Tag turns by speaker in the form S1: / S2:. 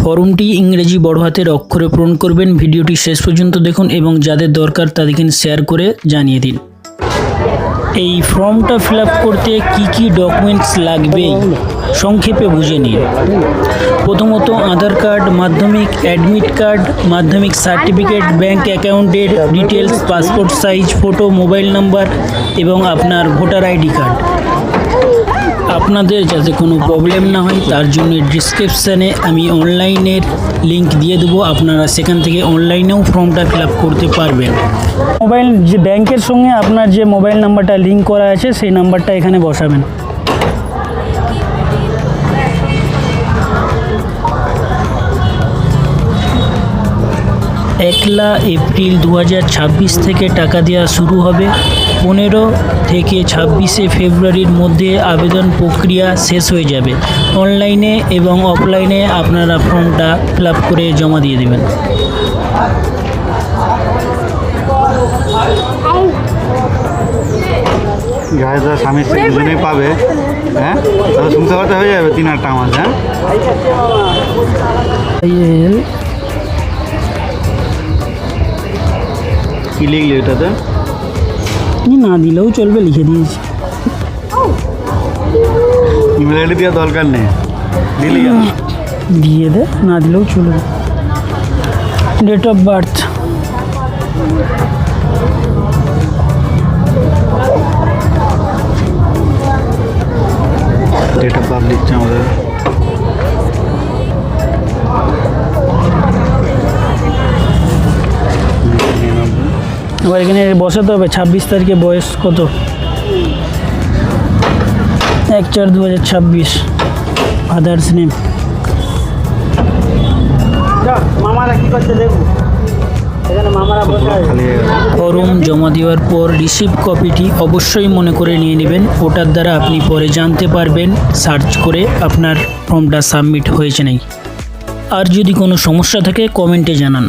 S1: ফর্মটি ইংরেজি বড় হাতের অক্ষরে পূরণ করবেন। ভিডিওটি শেষ পর্যন্ত দেখুন এবং যাদের দরকার তাদেরকে শেয়ার করে জানিয়ে দিন। এই ফর্মটা ফিল আপ করতে কি ডকুমেন্টস লাগবে সংক্ষেপে বুঝে নিন। প্রথমত আধার কার্ড, মাধ্যমিক অ্যাডমিট কার্ড, মাধ্যমিক সার্টিফিকেট, ব্যাংক অ্যাকাউন্টের details, passport size photo, mobile number এবং আপনার ভোটার আইডি কার্ড। আপনাদের যাতে কোনো প্রবলেম না হয় তার জন্য ডিসক্রিপশানে আমি অনলাইনের লিংক দিয়ে দেবো, আপনারা সেখান থেকে অনলাইনেও ফর্মটা ফিল আপ করতে পারবেন। মোবাইল যে ব্যাংকের সঙ্গে আপনার যে মোবাইল নাম্বারটা লিঙ্ক করা আছে সেই নাম্বারটা এখানে বসাবেন। একলা এপ্রিল 2026 থেকে টাকা দেওয়া শুরু হবে। 15 থেকে 26 ফেব্রুয়ারির মধ্যে আবেদন প্রক্রিয়া শেষ হয়ে যাবে। অনলাইনে এবং অফলাইনে আপনারা ফর্মটা ফিল আপ করে জমা দিয়ে দেবেন।
S2: যারা স্বামী স্ত্রী দুজনেই পাবে, হ্যাঁ, তাহলে শুনতে পারতে হয়ে যাবে 3-8টা মাস। হ্যাঁ, কি লিখলি এটাতে?
S1: না দিলেও চলবে, লিখে দিয়েছি।
S2: ইমেল আইডি দেওয়ার দরকার নেই, দিলি
S1: দিয়ে দে, না দিলেও চলবে। Date of birth,
S2: date of birth লিখছে আমাদের।
S1: এবার এখানে বসাতে হবে 26 তারিখে বয়স কত, 1/4/2026। Father's name. মামারা কি করতে দেখুন, এখানে মামারা বসে আছে। ফর্ম জমা দেওয়ার পর রিসিভ কপিটি অবশ্যই মনে করে নিয়ে নেবেন। ওটার দ্বারা আপনি পরে জানতে পারবেন সার্চ করে আপনার ফর্মটা সাবমিট হয়েছে নাকি। আর যদি কোনো সমস্যা থাকে কমেন্টে জানান।